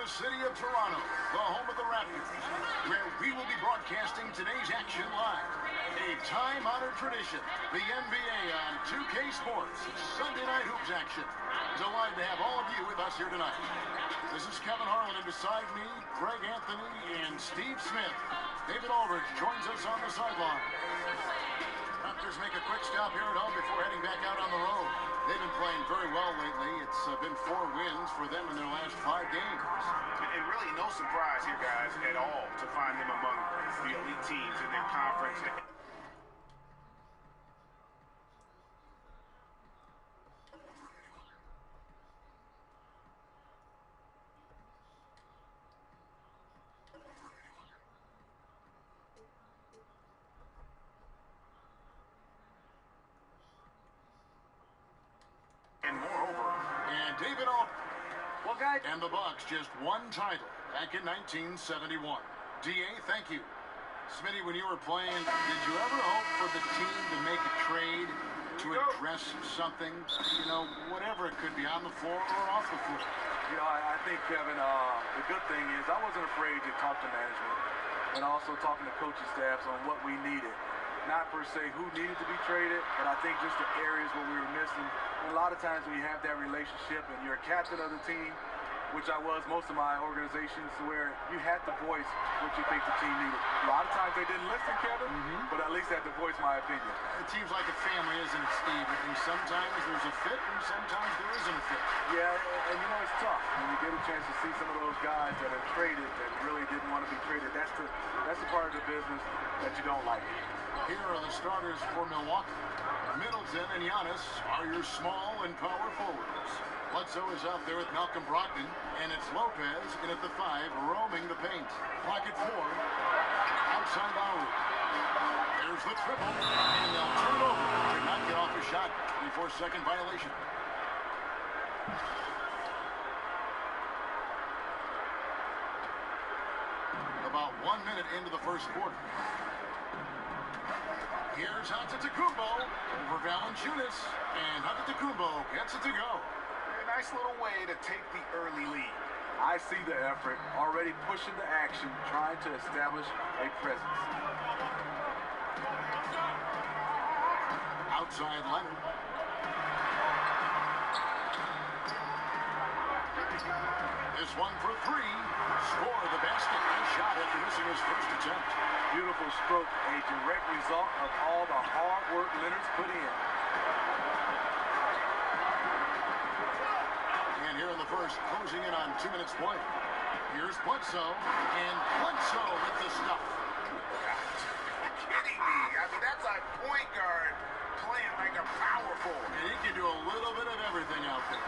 the city of Toronto, the home of the Raptors, where we will be broadcasting today's action live. A time-honored tradition, the NBA on 2K Sports, Sunday Night Hoops action. Delighted to have all of you with us here tonight. This is Kevin Harlan, and beside me, Greg Anthony and Steve Smith. David Aldridge joins us on the sideline. Raptors make a quick stop here at home before heading back out on the road. They've been playing very well lately. It's been 4 wins for them in their last 5 games. And really no surprise here, guys, at all to find them among the elite teams in their conference. David Aldridge and the Bucks just won title back in 1971. D.A., thank you. Smitty, when you were playing, did you ever hope for the team to make a trade to address something, whatever it could be, on the floor or off the floor? I think, Kevin, the good thing is I wasn't afraid to talk to management and also talking to coaching staffs on what we needed. Not per se who needed to be traded, but I think just the areas where we were missing. And a lot of times when you have that relationship and you're a captain of the team, which I was most of my organizations, where you had to voice what you think the team needed. A lot of times they didn't listen, Kevin, but at least I had to voice my opinion. It seems like a family, isn't it, Steve? And sometimes there's a fit and sometimes there isn't a fit. Yeah, and it's tough when you get a chance to see some of those guys that are traded that really didn't want to be traded. That's the part of the business that you don't like. Here are the starters for Milwaukee. Middleton and Giannis are your small and power forwards. Bledsoe is out there with Malcolm Brogdon, and it's Lopez in at the 5, roaming the paint. Clock at 4. Outside Lowry. There's the triple, and they'll turn it over. Did not get off a shot before second violation. About 1 minute into the first quarter. Here's Antetokounmpo over Valanciunas, and Antetokounmpo gets it to go. A nice little way to take the early lead. I see the effort, already pushing the action, trying to establish a presence. Outside Leonard. This one for 3. Score the basket. Nice shot after missing his first attempt. Beautiful stroke, a direct result of all the hard work Leonard's put in. And here in the first, closing in on 2 minutes play. Here's Bledsoe, and Bledsoe with the stuff. You're kidding me. I mean, that's a point guard playing like a power forward. And he can do a little bit of everything out there.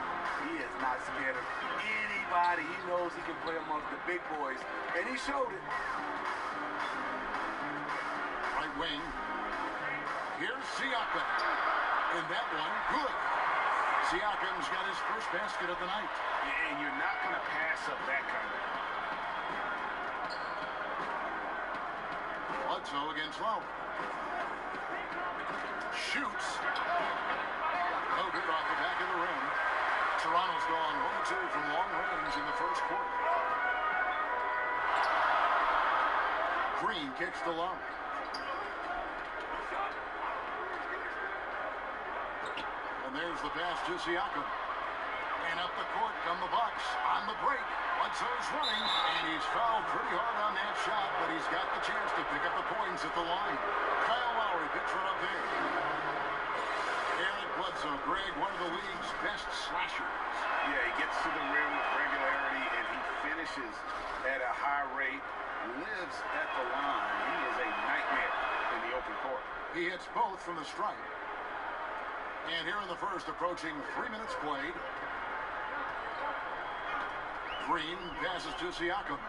He is not scared of anybody. He knows he can play amongst the big boys, and he showed it. Right wing. Here's Siakam. And that one, good. Siakam's got his first basket of the night. And you're not going to pass up that kind of. Bledsoe against Lowry. Shoots. No good off the back of the rim. Toronto's gone 1-2 from long range in the first quarter. Green kicks to Lowry. And there's the pass to Siakam. And up the court come the Bucks on the break. Bledsoe's running, and he's fouled pretty hard on that shot, but he's got the chance to pick up the points at the line. Kyle Lowry picks one up there. Eric Bledsoe, Greg, one of the league's best slashers. Yeah, he gets to the rim with regularity, and he finishes at a high rate, lives at the line. He is a nightmare in the open court. He hits both from the stripe. And here in the first, approaching 3 minutes played. Green passes to Siakam.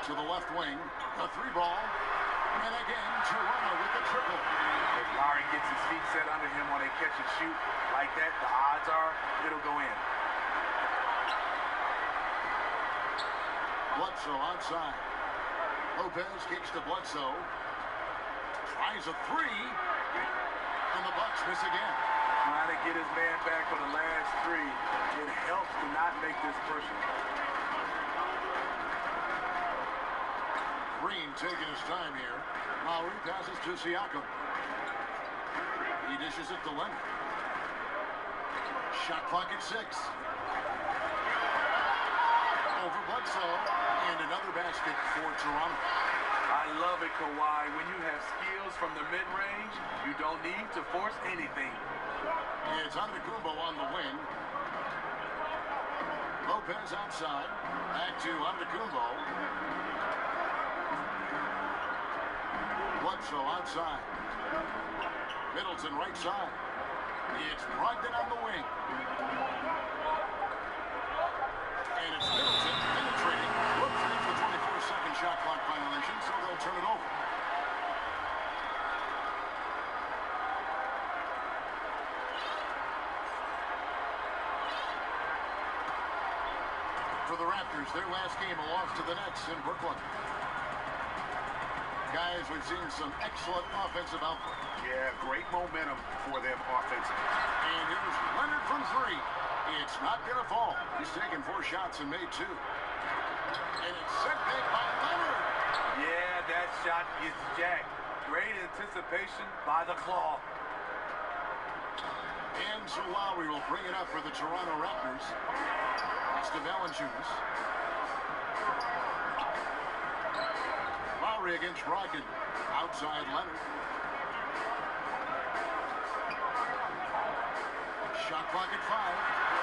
To the left wing, a 3 ball. And again, Toronto with the triple. If Lowry gets his feet set under him when they catch and shoot like that, the odds are it'll go in. Bledsoe outside. Lopez kicks to Bledsoe. Tries a 3. And the Bucks miss again. Trying to get his man back for the last three. It helps to not make this personal. Green taking his time here. Lowry passes to Siakam. He dishes it to Leonard. Shot clock at 6. Over Bledsoe. And another basket for Toronto. I love it, Kawhi. When you have skills from the mid-range, you don't need to force anything. It's Antetokounmpo on the wing. Lopez outside. Back to Antetokounmpo. Bledsoe outside. Middleton right side. It's Brogdon on the wing. And it's Middleton penetrating. Looks like the 24-second shot clock violation, so they'll turn it over. For the Raptors, their last game, a loss to the Nets in Brooklyn. Guys, we've seen some excellent offensive output. Yeah, great momentum for them offensively. And here's Leonard from 3. It's not going to fall. He's taken 4 shots and made 2. And it's sent back by Leonard. Yeah, that shot gets jacked. Great anticipation by the claw. And so Lowry will bring it up for the Toronto Raptors. It's to Valanciunas. Lowry against Brogdon. Outside Leonard. Shot clock at 5.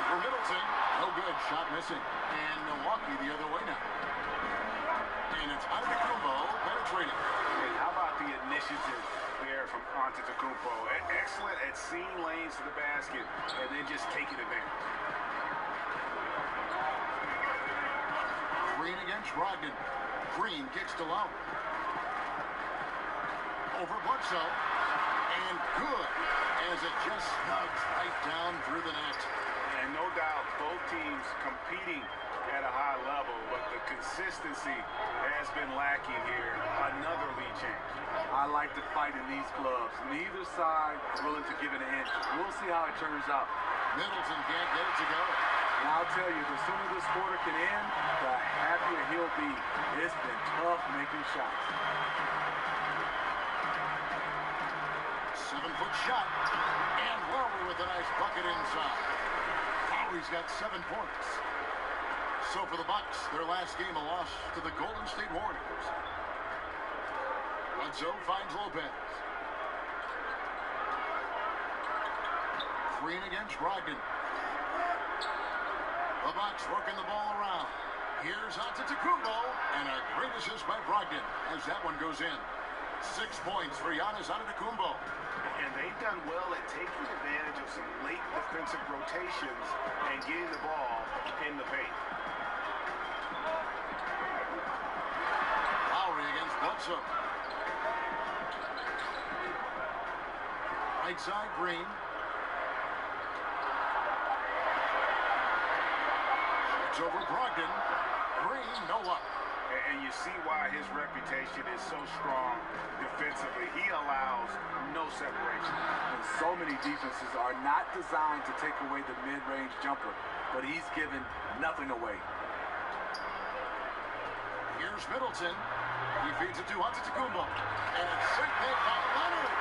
For Middleton. No good. Shot missing. And Milwaukee the other way now. And it's Antetokounmpo penetrating. And how about the initiative there from Antetokounmpo? Excellent at seeing lanes to the basket and then just taking advantage. Green against Brogdon. Green kicks to Lowry. Over Bledsoe. And good as it just snugs right down through the net. And no doubt both teams competing at a high level, but the consistency has been lacking here. Another lead change. I like to fight in these clubs. Neither side is willing to give it an inch. We'll see how it turns out. Middleton can't get it to go. And I'll tell you, the sooner this quarter can end, the happier he'll be. It's been tough making shots. 7-foot shot. And Lowry with a nice bucket inside. Lowry's got 7 points. So for the Bucks, their last game a loss to the Golden State Warriors. Bledsoe finds Lopez. Green against Brogdon. The Bucks working the ball around. Here's Antetokounmpo, and a great assist by Brogdon as that one goes in. 6 points for Giannis Antetokounmpo. And they've done well at taking advantage of some late defensive rotations and getting the ball in the paint. Lowry against Bledsoe. Right side, Green. It's over Brogdon. Green, no luck. And you see why his reputation is so strong defensively. He allows no separation. And so many defenses are not designed to take away the mid-range jumper, but he's given nothing away. Here's Middleton. He feeds it to Antetokounmpo. And it's sent back by Leonard.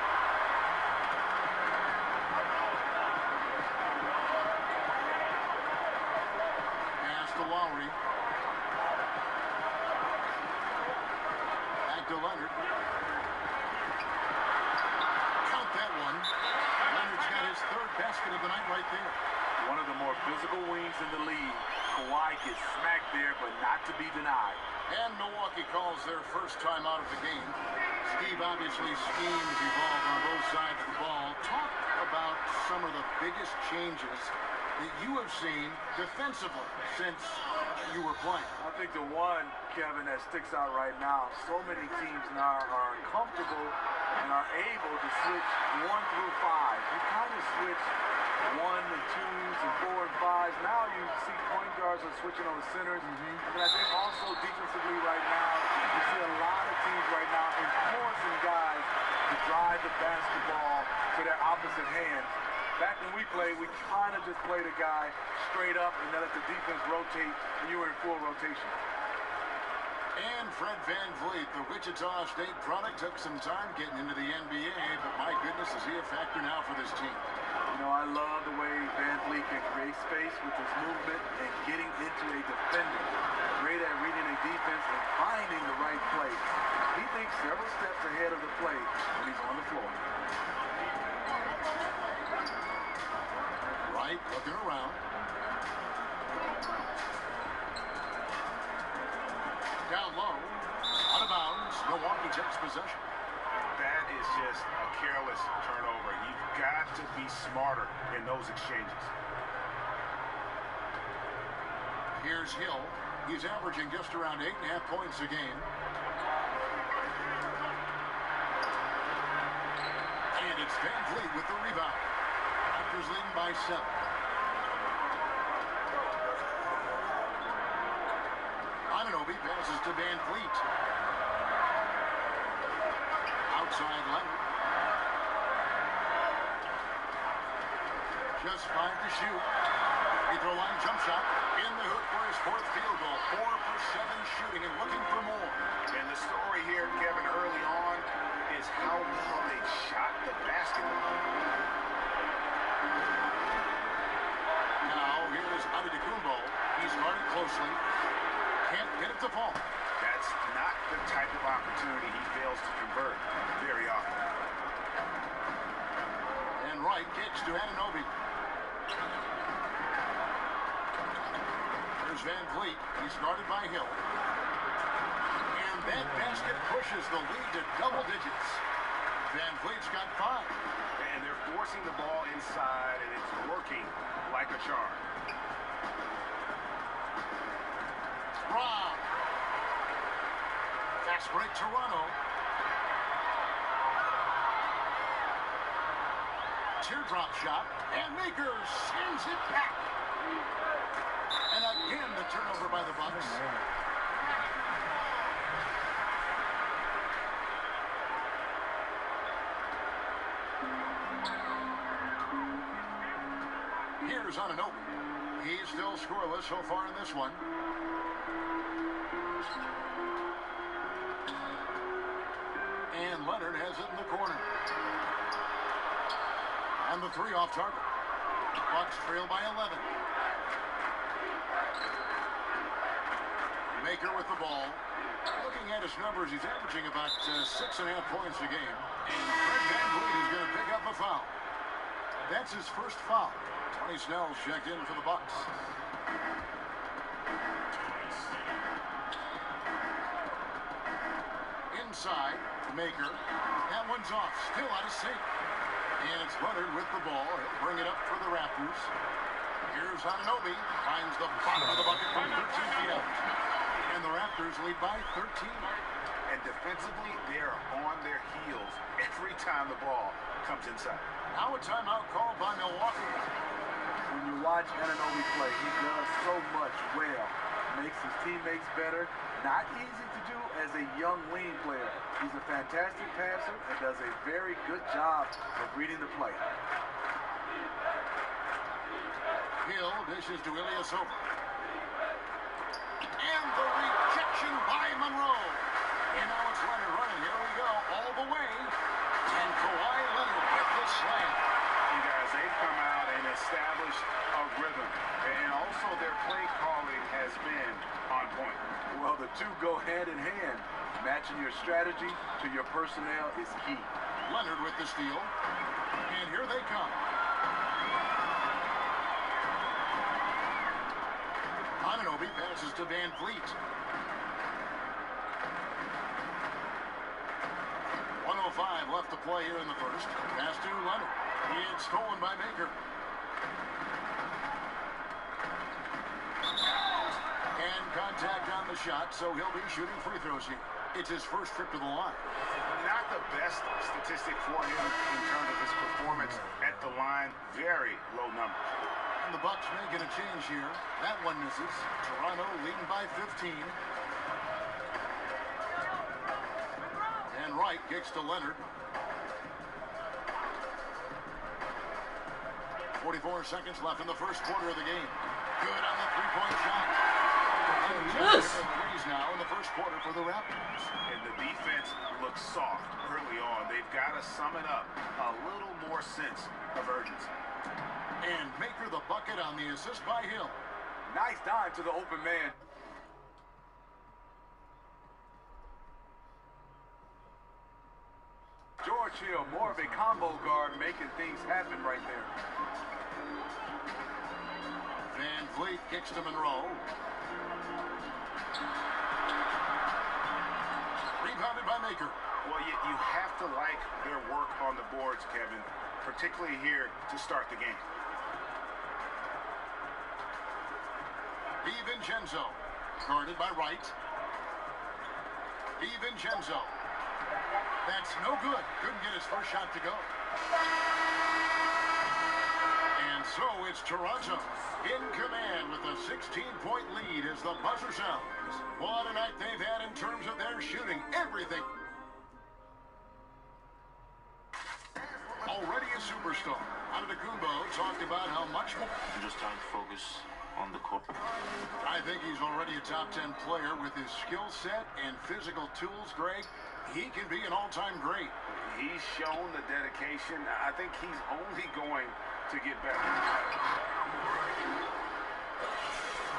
Pass to Lowry. Back to Leonard. Count that one. Leonard's got his 3rd basket of the night right there. One of the more physical wings in the league. Kawhi gets smacked there, but not to be denied. And Milwaukee calls their first time out of the game. Steve, obviously schemes evolve on both sides of the ball. Talk about some of the biggest changes that you have seen defensively since you were playing. I think the one, Kevin, that sticks out right now, so many teams now are comfortable and are able to switch 1 through 5. You kind of switch 1 and 2s and 4 and 5s. Now you see point guards are switching on centers. And I think also defensively right now, you see a lot of teams right now enforcing guys to drive the basketball to their opposite hand. Back when we played, we kind of just played a guy straight up and then let the defense rotate, and you were in full rotation. And Fred VanVleet, the Wichita State product, took some time getting into the NBA, but my goodness, is he a factor now for this team. You know, I love the way VanVleet can create space with his movement and getting into a defender. Great at reading a defense and finding the right play. He thinks several steps ahead of the play when he's on the floor. Right, looking around. Down low, out of bounds. Milwaukee takes possession. That is just a careless turnover. You've got to be smarter in those exchanges. Here's Hill. He's averaging just around 8.5 points a game. And it's VanVleet with the rebound. Raptors leading by 7. Anunoby passes to VanVleet. Outside Leonard. Just 5 to shoot. Free throw line jump shot. In the hoop for his 4th field goal. 4 for 7 shooting and looking for more. And the story here, Kevin, early on is how well they shot the basketball. Now here's Antetokounmpo. He's guarded closely. Can't get it to fall. That's not the type of opportunity he fails to convert very often. And Wright kicks to Anunoby. There's VanVleet. He's guarded by Hill. And that basket pushes the lead to double digits. VanVleet's got 5. And they're forcing the ball inside, and it's working like a charm. Brown. Fast break Toronto. Teardrop shot. And Maker sends it back. And again, the turnover by the Bucks. Here's Anunoby. He's still scoreless so far in this one. And Leonard has it in the corner. And the 3 off target. Bucks trail by 11. Maker with the ball. Looking at his numbers, he's averaging about 6.5 points a game. And Fred VanVleet is going to pick up a foul. That's his first foul. Tony Snell's checked in for the Bucks. Inside, Maker. That one's off. Still out of sync. And it's Leonard with the ball. He'll bring it up for the Raptors. Here's Anunoby. Finds the bottom of the bucket from 13 feet out. And the Raptors lead by 13. And defensively, they are on their heels every time the ball comes inside. Now a timeout called by Milwaukee. When you watch Anunoby play, he does so much well. Makes his teammates better. Not easy to do as a young wing player. He's a fantastic passer and does a very good job of reading the play. Hill dishes to Ilyasova. And the rejection by Monroe. And now it's Leonard running. Here we go. All the way. And Kawhi Leonard with the slam. And guys, they've come out and established a rhythm. And also their play calling has been on point. Well, the two go hand in hand. Matching your strategy to your personnel is key. Leonard with the steal. And here they come. Anunoby passes to VanVleet. 1:05 left to play here in the first. Pass to Leonard. It's stolen by Maker. And contact on the shot, so he'll be shooting free throws here. It's his first trip to the line. Not the best statistic for him in terms of his performance at the line. Very low numbers. And the Bucks making a change here. That one misses. Toronto leading by 15. And Wright kicks to Leonard. 44 seconds left in the first quarter of the game. Good on the three-point shot. Yes. Threes now in the first quarter for the Raptors. And the defense looks soft early on. They've got to sum it up. A little more sense of urgency. And Maker the bucket on the assist by Hill. Nice dime to the open man. George Hill, more of a combo guard, making things happen right there. Van Vliet kicks to Monroe. Rebounded by Maker. Well, you have to like their work on the boards, Kevin, particularly here to start the game. DiVincenzo, guarded by Wright. DiVincenzo. That's no good. Couldn't get his first shot to go. And so it's Toronto in command with a 16-point lead as the buzzer sounds. What a night they've had in terms of their shooting. Everything. Already a superstar. Antetokounmpo talked about how much more. Just trying to focus on the court. I think he's already a top 10 player with his skill set and physical tools, Greg. He can be an all-time great. He's shown the dedication. I think he's only going to get better.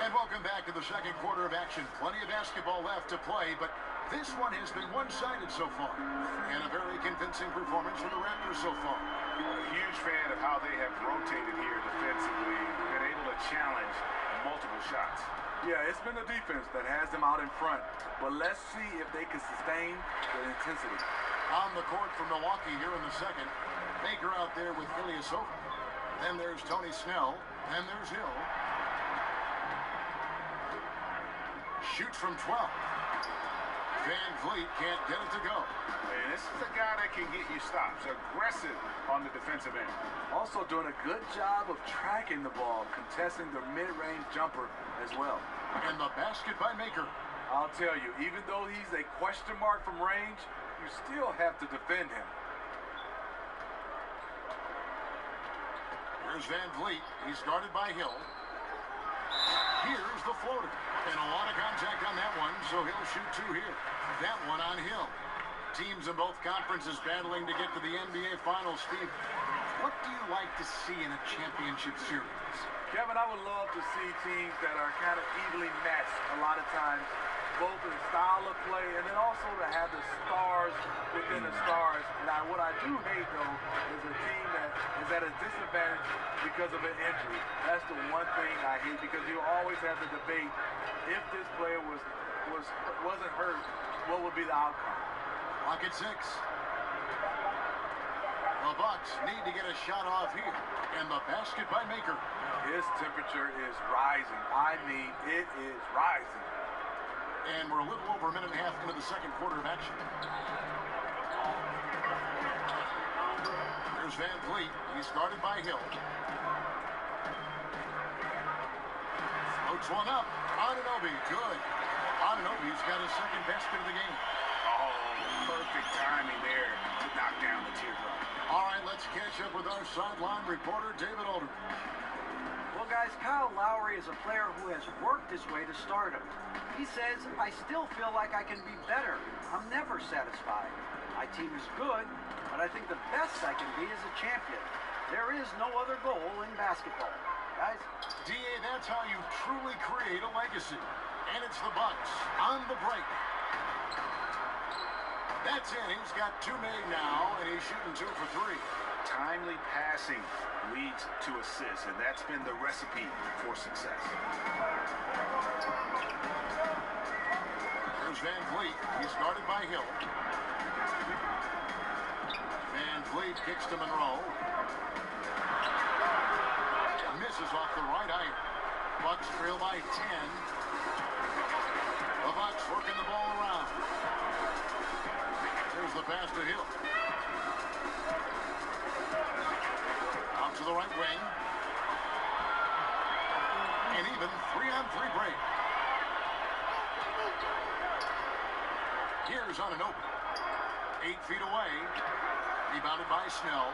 And welcome back to the second quarter of action. Plenty of basketball left to play, but this one has been one-sided so far. And a very convincing performance for the Raptors so far. A huge fan of how they have rotated here defensively, been able to challenge multiple shots. Yeah, it's been the defense that has them out in front. But let's see if they can sustain the intensity. On the court for Milwaukee here in the second. Baker out there with Ilyasova. Then there's Tony Snell. Then there's Hill. Shoots from 12. Van Vliet can't get it to go. And this is a guy that can get you stops. Aggressive on the defensive end. Also doing a good job of tracking the ball, contesting the mid-range jumper as well. And the basket by Maker. I'll tell you, even though he's a question mark from range, you still have to defend him. Here's Van Vliet. He's guarded by Hill. Here's the floater. And a lot of contact on that one, so he'll shoot two here. That one on Hill. Teams in both conferences battling to get to the NBA Finals. Steve, what do you like to see in a championship series? Kevin, I would love to see teams that are kind of evenly matched a lot of times, both in style of play and then also to have the stars within the stars. Now, what I do hate, though, is a team that is at a disadvantage because of an injury. That's the one thing I hate, because you always have the debate, if this player wasn't hurt, what would be the outcome? Clock at 6. The Bucks need to get a shot off here. And the basket by Maker. His temperature is rising. I mean, it is rising. And we're a little over a minute and a half into the second quarter of action. There's Van Vliet. He's guarded by Hill. Floats one up. Anunoby, good. Anunoby's got his second basket of the game. Oh, perfect timing there to knock down the teardrop. All right, let's catch up with our sideline reporter, David Aldridge. Well, guys, Kyle Lowry is a player who has worked his way to stardom. He says, I still feel like I can be better. I'm never satisfied. My team is good, but I think the best I can be is a champion. There is no other goal in basketball. Guys? D.A., that's how you truly create a legacy. And it's the Bucks on the break. That's in. He's got two made now, and he's shooting 2 for 3. Timely passing leads to assists, and that's been the recipe for success. There's Van Vliet. He's guarded by Hill. Van Vliet kicks to Monroe. Misses off the right iron. Bucks trail by 10. The Bucks working the ball around. There's the pass to Hill. Out to the right wing. And even 3-on-3 break. Here's Anunoby. 8 feet away. Rebounded by Snell.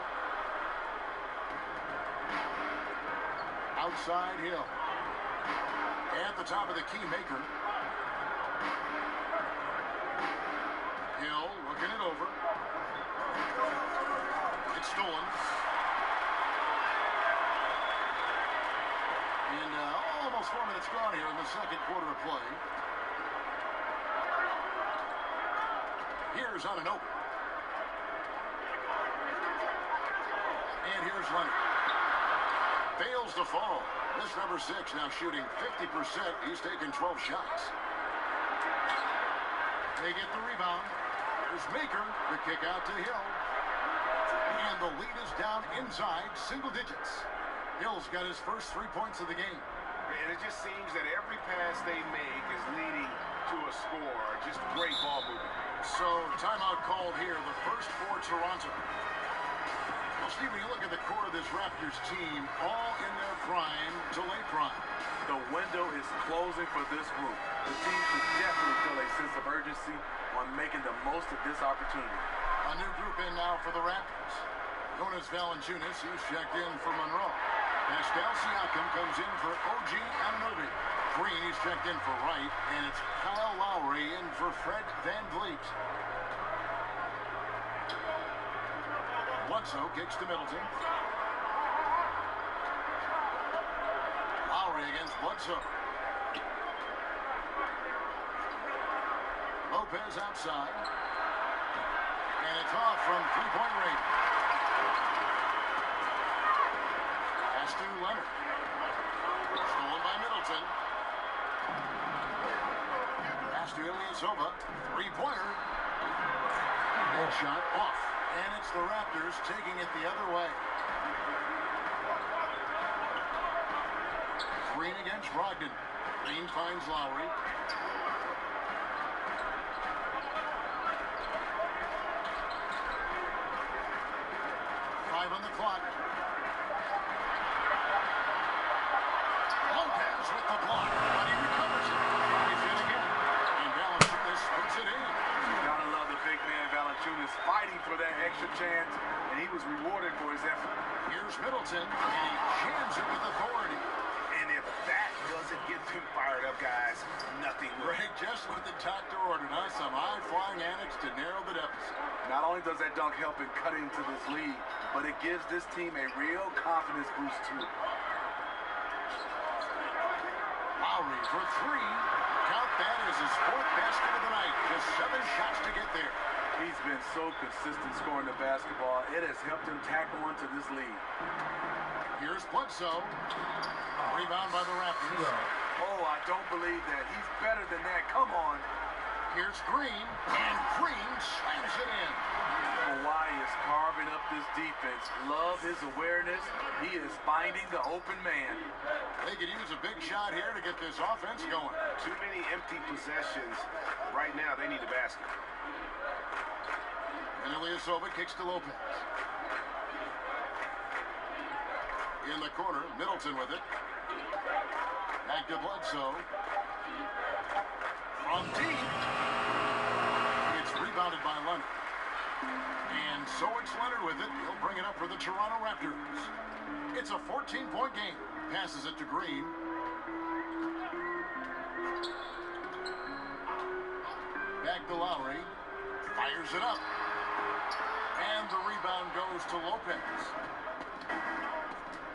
Outside Hill. At the top of the key, Maker. Hill looking it over. It's stolen. And almost 4 minutes gone here in the second quarter of play. Here's on an open. And here's Leonard. Fails to fall. This number 6 now shooting 50%. He's taken 12 shots. They get the rebound. There's Maker. The kick out to Hill. And the lead is down inside single digits. Hill's got his first 3 points of the game. And it just seems that every pass they make is leading to a score. Just great ball movement. So, timeout called here. The first for Toronto. Well, Steve, when you look at the core of this Raptors team, all in their prime to late prime. The window is closing for this group. The team should definitely feel a sense of urgency on making the most of this opportunity. A new group in now for the Raptors. Jonas Valanciunas, he's checked in for Monroe. Pascal Siakam comes in for OG Anunoby. Green, he's checked in for Wright. And it's Kyle Lowry in for Fred VanVleet. Bledsoe kicks to Middleton. Lowry against Bledsoe. Lopez outside. And it's off from three-point range. Pass to Leonard. Stolen by Middleton. Pass to Ilyasova. Three-pointer. That shot off. And it's the Raptors taking it the other way. Green against Brogdon. Green finds Lowry. Five on the clock. Lopez with the block. But he recovers it. He's in again. And Valanciunas puts it in. Gotta love the big man Valanciunas fighting for that extra chance, and he was rewarded for his effort. Here's Middleton, and he jams it with authority. And if that doesn't get them fired up, guys, nothing will. Right, just what the doctor ordered, huh? Some high-flying antics to narrow the deficit. Not only does that dunk help in cutting to this lead, but it gives this team a real confidence boost too. Lowry for three. Count that as his fourth basket of the night. Just 7 shots to get there. He's been so consistent scoring the basketball. It has helped him tackle into this lead. Here's Bledsoe. Rebound by the Raptors. Oh, I don't believe that. He's better than that. Come on. Here's Green, and Green slams it in. Kawhi is carving up this defense. Love his awareness. He is finding the open man. They could use a big shot here to get this offense going. Too many empty possessions. Right now, they need a basket. And Ilyasova kicks to Lopez. In the corner, Middleton with it. Back to Bledsoe. From deep. It's rebounded by Leonard. And so it's Leonard with it. He'll bring it up for the Toronto Raptors. It's a 14-point game. Passes it to Green. Back to Lowry. Fires it up. And the rebound goes to Lopez.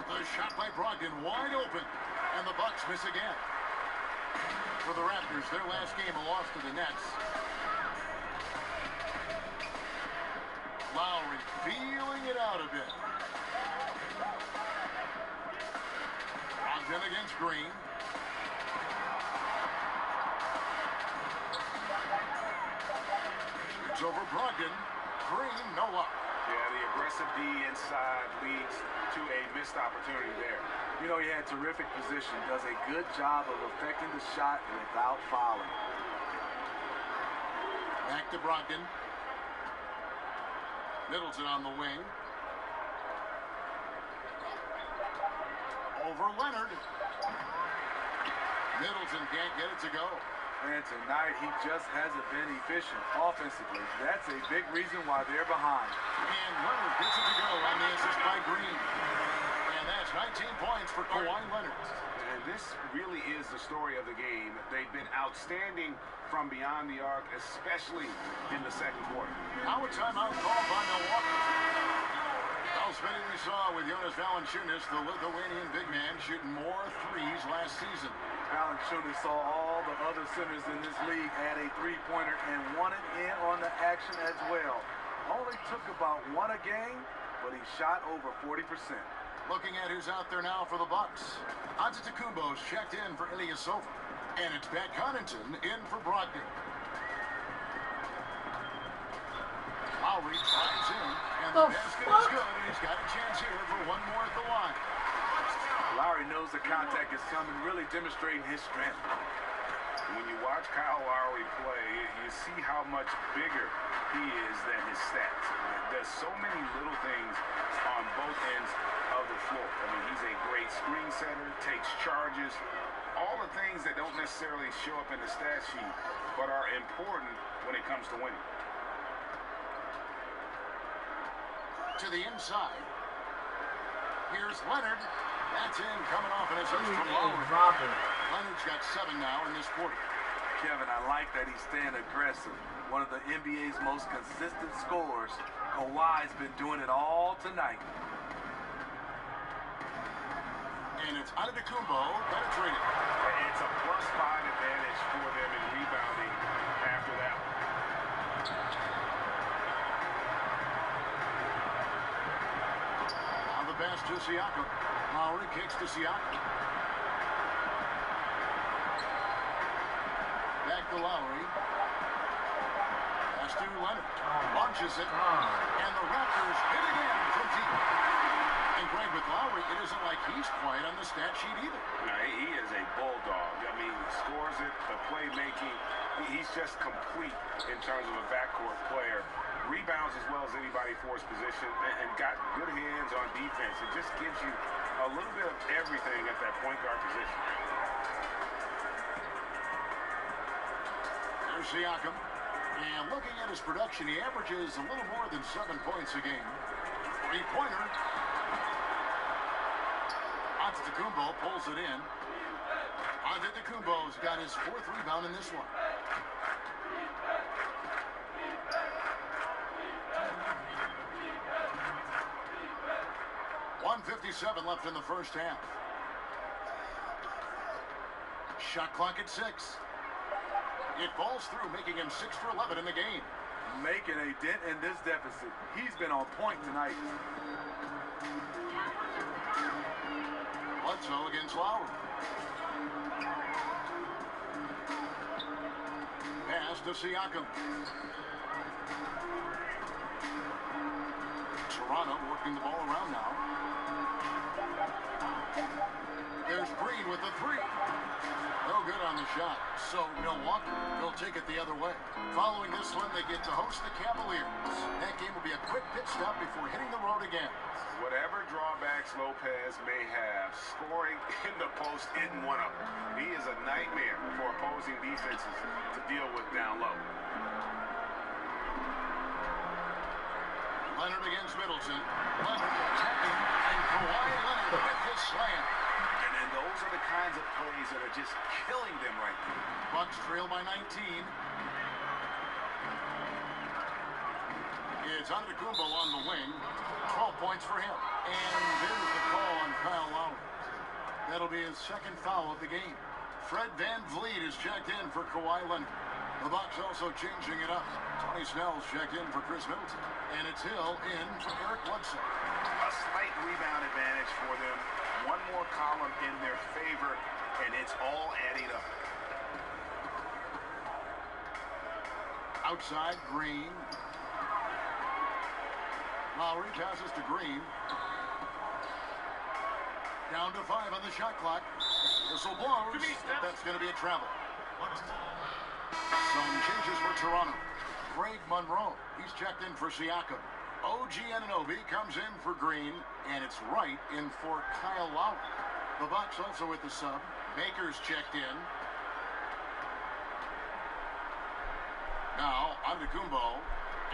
The shot by Brogdon wide open. And the Bucks miss again. For the Raptors, their last game, a loss to the Nets. Lowry feeling it out a bit. Brogdon against Green. It's over Brogdon. Green, no luck. Yeah, the aggressive D inside leads to a missed opportunity there. You know, he had terrific position. Does a good job of affecting the shot without fouling. Back to Brogdon. Middleton on the wing. Over Leonard. Middleton can't get it to go. And tonight, he just hasn't been efficient offensively. That's a big reason why they're behind. And Leonard gets it to go on the assist by Green. And that's points for Kawhi Leonard. And this really is the story of the game. They've been outstanding from beyond the arc, especially in the second quarter. Now a timeout called by Milwaukee. Well, spinning we saw with Jonas Valanciunas, the Lithuanian big man, shooting more threes last season. Valanciunas saw all the other centers in this league add a three-pointer and wanted in on the action as well. Only took about one a game, but he shot over 40%. Looking at who's out there now for the Bucks. Antetokounmpo's checked in for Ilyasova. And it's Pat Connaughton in for Brogdon. Lowry drives in, and the basket is good, and he's got a chance here for one more at the line. Lowry knows the contact is coming, really demonstrating his strength. When you watch Kyle Lowry play, you see how much bigger he is than his stats. There's so many little things on both ends of the floor. I mean, he's a great screen setter, takes charges, all the things that don't necessarily show up in the stat sheet, but are important when it comes to winning. To the inside. Here's Leonard. That's in, coming off an assist from Lowry. Leonard's got 7 now in this quarter. Kevin, I like that he's staying aggressive. One of the NBA's most consistent scorers. Kawhi's been doing it all tonight. And it's Antetokounmpo penetrating. It's a +5 advantage for them in rebounding after that one. Now the pass to Siakam. Lowry kicks to Siakam. Back to Lowry. Pass to Leonard. Launches it. And the Raptors hit again from deep. And Greg, with Lowry, it isn't like he's quiet on the stat sheet either. No, he is a bulldog. I mean, he scores it, the playmaking. He's just complete in terms of a backcourt player. Rebounds as well as anybody for his position, and got good hands on defense. It just gives you a little bit of everything at that point guard position. There's Siakam. And looking at his production, he averages a little more than 7 points a game. Three-pointer. Antetokounmpo pulls it in. Antetokounmpo's got his 4th rebound in this one. .157 left in the first half. Shot clock at 6. It falls through, making him 6 for 11 in the game. Making a dent in this deficit. He's been on point tonight. Bledsoe against Lowry. Pass to Siakam. Toronto working the ball around now. There's Green with the 3. No good on the shot. So Milwaukee will take it the other way. Following this one, they get to host the Cavaliers. That game will be a quick pit stop before hitting the road again. Whatever drawbacks Lopez may have, scoring in the post isn't one of them. He is a nightmare for opposing defenses to deal with down low. Leonard against Middleton. Leonard attacking, and Kawhi Leonard with his slam. And those are the kinds of plays that are just killing them right now. Bucks trail by 19. It's Antetokounmpo on the wing. 12 points for him. And there's the call on Kyle Lowry. That'll be his 2nd foul of the game. Fred VanVleet is checked in for Kawhi Leonard. The Bucks also changing it up. Tony Snell's checked in for Chris Middleton. And it's Hill in for Eric Bledsoe. A slight rebound advantage for them. One more column in their favor, and it's all adding up. Outside, Green. Lowry passes to Green. Down to 5 on the shot clock. Whistle blows. That's going to be a travel. Some changes for Toronto. Craig Monroe, he's checked in for Siakam. OG Anunoby comes in for Green, and it's Wright in for Kyle Lowry. The Bucks also with the sub. Baker's checked in. Now, Antetokounmpo,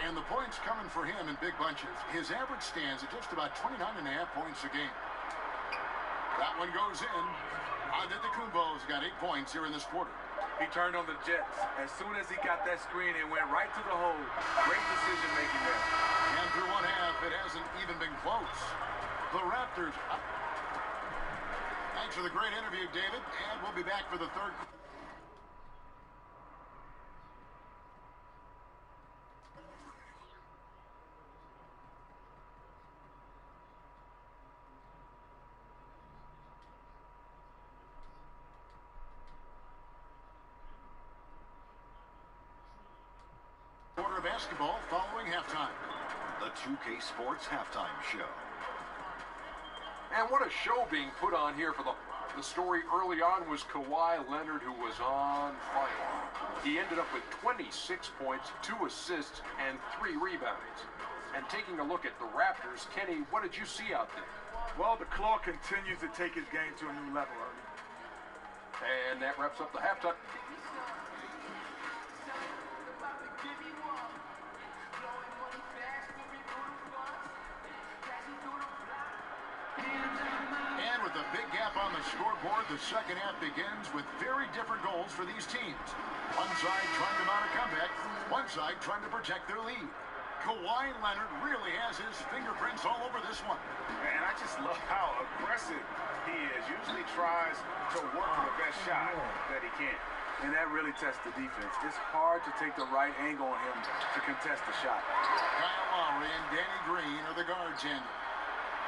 and the points coming for him in big bunches. His average stands at just about 29.5 points a game. That one goes in. Antetokounmpo's got 8 points here in this quarter. He turned on the Jets. As soon as he got that screen, it went right to the hole. Great decision making there. And through one half, it hasn't even been close. The Raptors. Thanks for the great interview, David. And we'll be back for the third. Quarter of basketball following halftime. The 2K Sports Halftime Show. And what a show being put on here for the story early on was Kawhi Leonard, who was on fire. He ended up with 26 points, 2 assists, and 3 rebounds. And taking a look at the Raptors, Kenny, what did you see out there? Well, the Claw continues to take his game to a new level, Ernie. And that wraps up the halftime. And with a big gap on the scoreboard, the second half begins with very different goals for these teams. One side trying to mount a comeback, one side trying to protect their lead. Kawhi Leonard really has his fingerprints all over this one. And I just love how aggressive he is. Usually tries to work for the best shot that he can. And that really tests the defense. It's hard to take the right angle on him to contest the shot. Kyle Lowry and Danny Green are the guards in.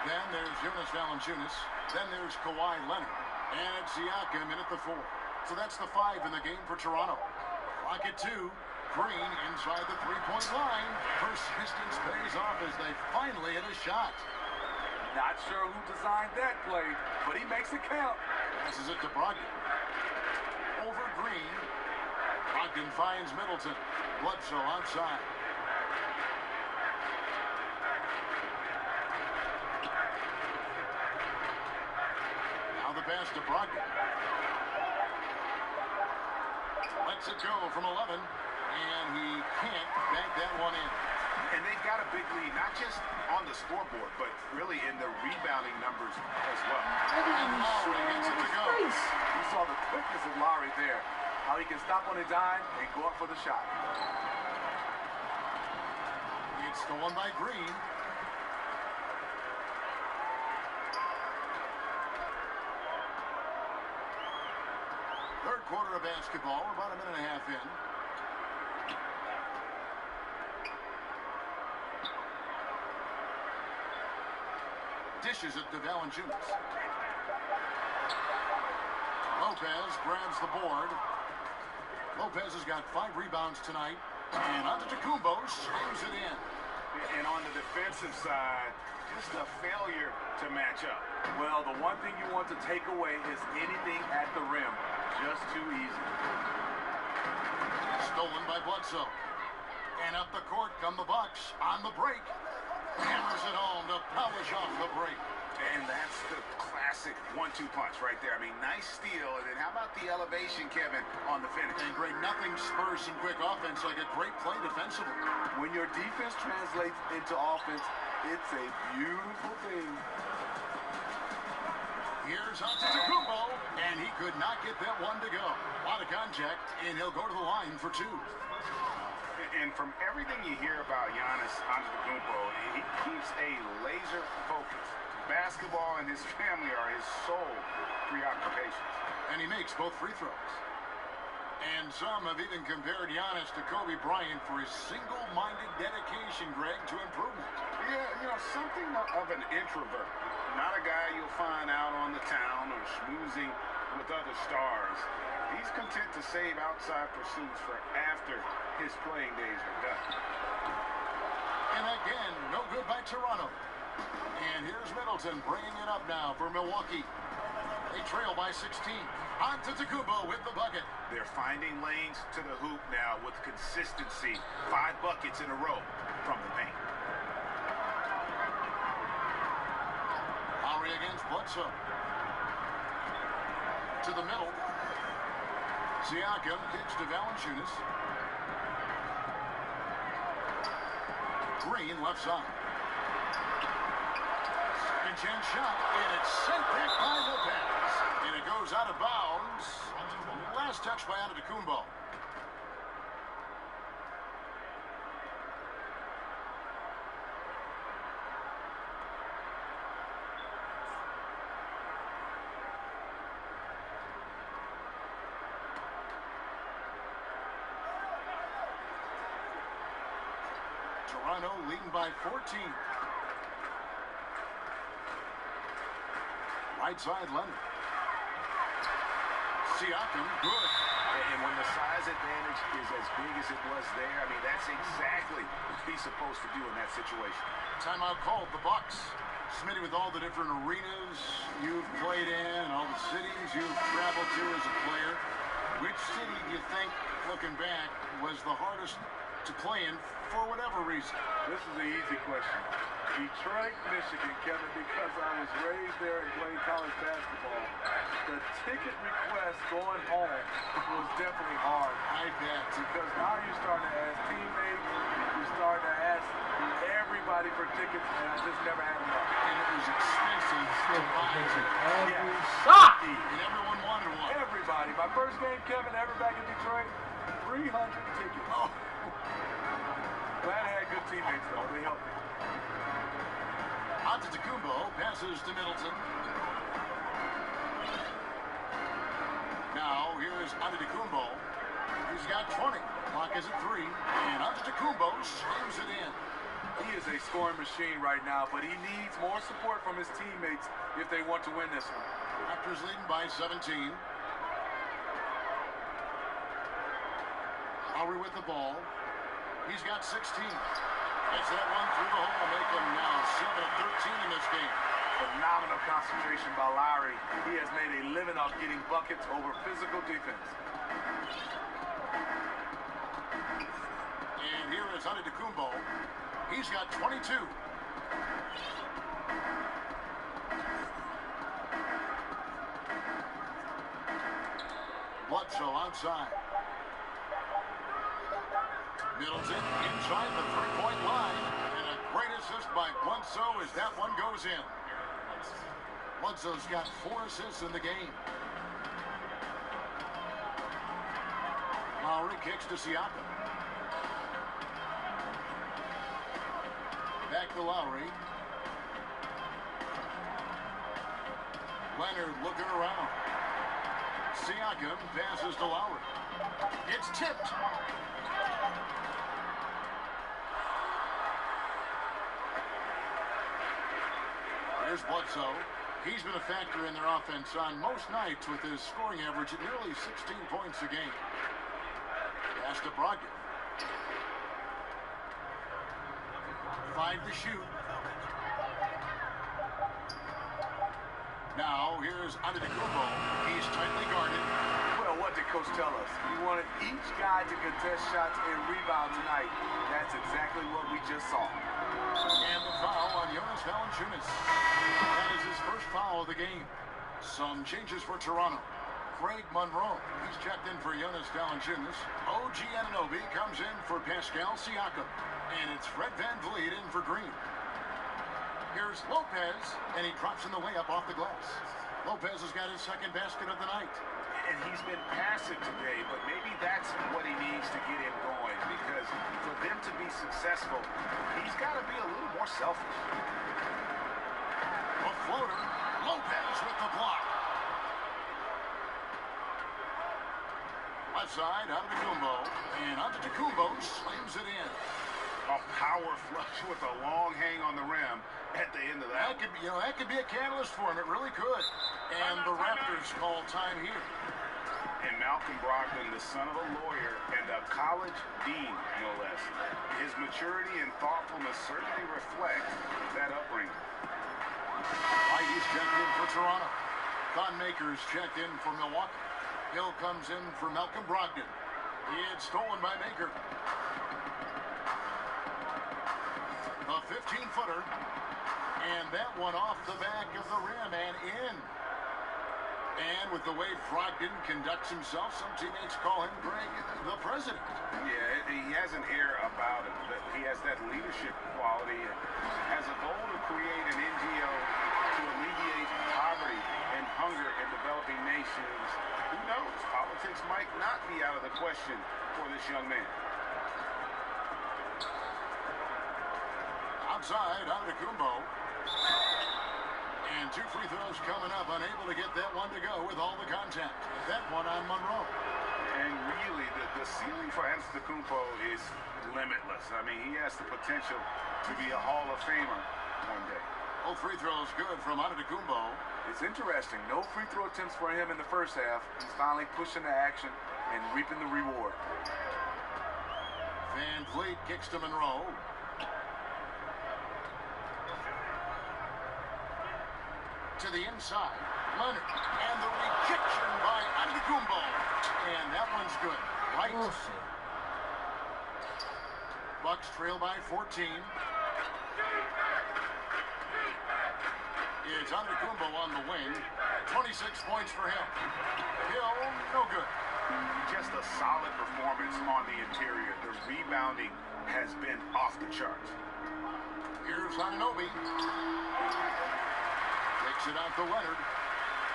Then there's Jonas Valanciunas. Then there's Kawhi Leonard. And Siakam in at the 4. So that's the 5 in the game for Toronto. Clock at 2. Green inside the three-point line. Persistence pays off as they finally hit a shot. Not sure who designed that play, but he makes it count. Passes it to Brogdon. Over Green. Brogdon finds Middleton. Bledsoe outside. Now the pass to Brogdon. Lets it go from 11. And he can't bank that one in. And they've got a big lead, not just on the scoreboard, but really in the rebounding numbers as well. And Lowry gets it to go. You saw the quickness of Lowry there. How he can stop on a dime and go up for the shot. It's stolen by Green. Third quarter of basketball. We're about a minute and a half in. Dishes it to Valanciunas. Lopez grabs the board. Lopez has got 5 rebounds tonight. And Antetokounmpo slams it in. And on the defensive side, just a failure to match up. Well, the one thing you want to take away is anything at the rim. Just too easy. Stolen by Bledsoe. And up the court come the Bucks on the break. Hammers it home to polish off the break. And that's the classic 1-2 punch right there. I mean, nice steal. And then how about the elevation, Kevin, on the finish? And Greg, nothing spurs some quick offense like a great play defensively. When your defense translates into offense, it's a beautiful thing. Here's Antetokounmpo, and he could not get that one to go. A lot of contact, and he'll go to the line for 2. And from everything you hear about Giannis Antetokounmpo, he keeps a laser focus. Basketball and his family are his sole preoccupations. And he makes both free throws. And some have even compared Giannis to Kobe Bryant for his single-minded dedication, Greg, to improvement. Yeah, you know, something of an introvert. Not a guy you'll find out on the town or schmoozing with other stars. He's content to save outside pursuits for after his playing days are done. And again, no good by Toronto. And here's Middleton bringing it up now for Milwaukee. They trail by 16. Antetokounmpo with the bucket. They're finding lanes to the hoop now with consistency. 5 buckets in a row from the paint. Lowry against Bledsoe. To the middle. Siakam kicks to Valanciunas. Green left side. Second chance shot, and it's sent back by Lopez. Last touch by Antetokounmpo. Toronto leading by 14. Right side, Leonard. Siakam, good. And when the size advantage is as big as it was there, I mean, that's exactly what he's supposed to do in that situation. Timeout called, the Bucks. Smitty, with all the different arenas you've played in and all the cities you've traveled to as a player, which city do you think, looking back, was the hardest to play in for whatever reason? This is an easy question. Detroit, Michigan, Kevin, because I was raised there and played college basketball. The ticket request going home was definitely hard. I bet. Because now you're starting to ask teammates, you're starting to ask everybody for tickets, and I just never had enough. And it was expensive to buy tickets. Shot! And everyone wanted one. Everybody. My first game, Kevin, ever back in Detroit, 300 tickets. Oh. Glad I had good teammates, though. They helped me. Antetokounmpo passes to Middleton. Now, here's Antetokounmpo. He's got 20. Clock is at 3. And Antetokounmpo slams it in. He is a scoring machine right now, but he needs more support from his teammates if they want to win this one. Raptors leading by 17. Lowry with the ball. He's got 16. Gets that one through the hole, make him now 7 of 13 in this game. Phenomenal concentration by Lowry. He has made a living off getting buckets over physical defense. And here is Antetokounmpo. He's got 22. Bledsoe outside. Middleton inside the three-point line. And a great assist by Bledsoe as that one goes in. Bledsoe's got 4 assists in the game. Lowry kicks to Siakam. Back to Lowry. Leonard looking around. Siakam passes to Lowry. It's tipped. There's Bledsoe. He's been a factor in their offense on most nights with his scoring average at nearly 16 points a game. Pass to Brogdon. 5 to shoot. Now, here's Antetokounmpo. He's tightly guarded. Well, what did Coach tell us? He wanted each guy to contest shots and rebound tonight. That's exactly what we just saw. And the foul on Jonas Valanciunas. That is his first foul of the game. Some changes for Toronto. Craig Monroe, he's checked in for Jonas Valanciunas. OG Anunoby comes in for Pascal Siakam. And it's Fred VanVleet in for Green. Here's Lopez, and he drops in the layup off the glass. Lopez has got his second basket of the night. And he's been passive today, but maybe that's what he needs to get him going, because for them to be successful, he's got to be a little more selfish. A floater. Lopez with the block. Left side, Antetokounmpo. And Antetokounmpo slams it in. A power flush with a long hang on the rim at the end of that. That could be a catalyst for him. It really could. And the Raptors call time here. And Malcolm Brogdon, the son of a lawyer and a college dean, no less. His maturity and thoughtfulness certainly reflect that upbringing. He's checked in for Toronto. Thon Maker's checked in for Milwaukee. Hill comes in for Malcolm Brogdon. It's stolen by Maker. A 15-footer. And that one off the back of the rim and in. And with the way Brogdon conducts himself, some teammates call him, Greg, the president. Yeah, he has an air about him. He has that leadership quality and has a goal to create an NGO to alleviate poverty and hunger in developing nations. Who knows? Politics might question for this young man. Outside, Antetokounmpo. And 2 free throws coming up, unable to get that one to go with all the contact. That one on Monroe. And really, the ceiling for Antetokounmpo is limitless. I mean, he has the potential to be a Hall of Famer one day. Both free throws good from Antetokounmpo. It's interesting. No free throw attempts for him in the first half. He's finally pushing the action and reaping the reward. Van Vliet kicks to Monroe. To the inside, Leonard, and the rejection by Antetokounmpo, and that one's good. Right. Bucks trail by 14. It's Antetokounmpo on the wing. 26 points for him. Hill, no good. Just a solid performance on the interior. The rebounding has been off the charts. Here's Anunoby. Takes it out to Leonard.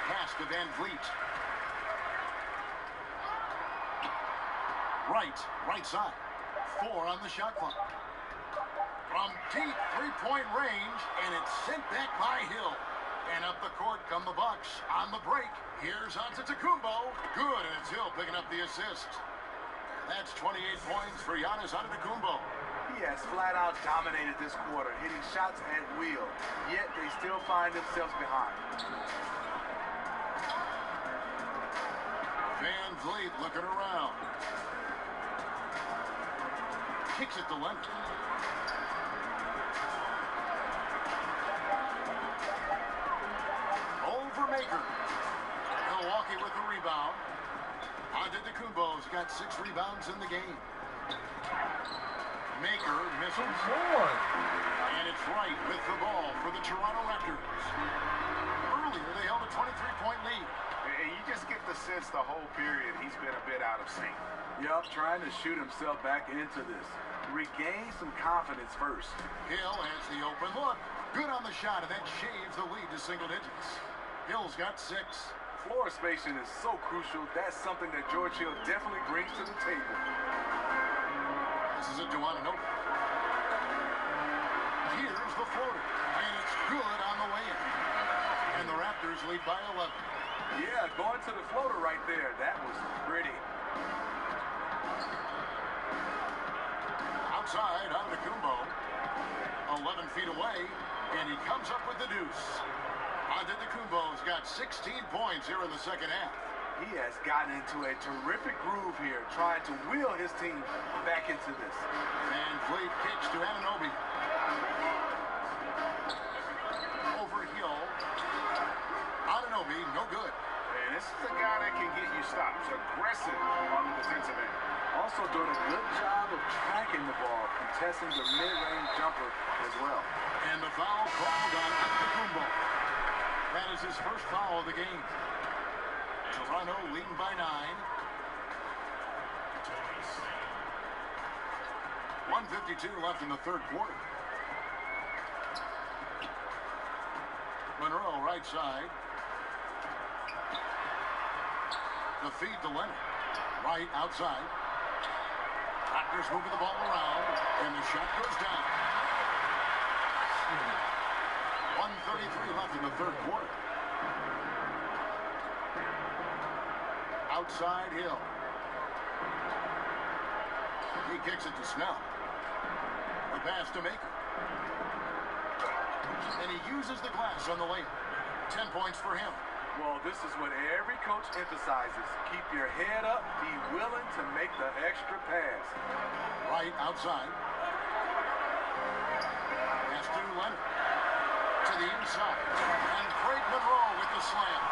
Pass to Van Vliet. Right side. 4 on the shot clock. From deep three-point range, and it's sent back by Hill. And up the court come the Bucks on the break. Here's Antetokounmpo. Good, and it's Hill picking up the assist. That's 28 points for Giannis Antetokounmpo. He has flat out dominated this quarter, hitting shots at will, yet they still find themselves behind. Van Vliet looking around. Kicks it to Leonard. Over Maker. Milwaukee with the rebound. Antetokounmpo's got 6 rebounds in the game. Maker misses. And it's Wright with the ball for the Toronto Raptors. Earlier, they held a 23-point lead. And you just get the sense the whole period he's been a bit out of sync. Yup, trying to shoot himself back into this. Regain some confidence first. Hill has the open look. Good on the shot, and that shaves the lead to single digits. Hill's got 6. Floor spacing is so crucial. That's something that George Hill definitely brings to the table. This is it to Anunoby. Here's the floater, and it's good on the way in. And the Raptors lead by 11. Yeah, going to the floater right there. That was pretty. Outside, Antetokounmpo, 11 feet away, and he comes up with the deuce. Antetokounmpo's got 16 points here in the second half. He has gotten into a terrific groove here, trying to wheel his team back into this. Van Vliet kicks to Anunoby. Over Hill. Anunoby, no good. And this is a guy that can get you stops. Aggressive on the defensive end. Also doing a good job of tracking the ball, contesting the mid-range jumper as well. And the foul called on Antetokounmpo. That is his first foul of the game. Toronto leading by 9. 1:52 left in the third quarter. Monroe right side. The feed to Leonard. Right outside. Raptors moving the ball around, and the shot goes down. 1:33 left in the third quarter. Outside Hill. He kicks it to Snell. The pass to Maker. And he uses the glass on the lane. 10 points for him. Well, this is what every coach emphasizes. Keep your head up. Be willing to make the extra pass. Right outside. Pass to Leonard. To the inside. And Craig Monroe with the slam.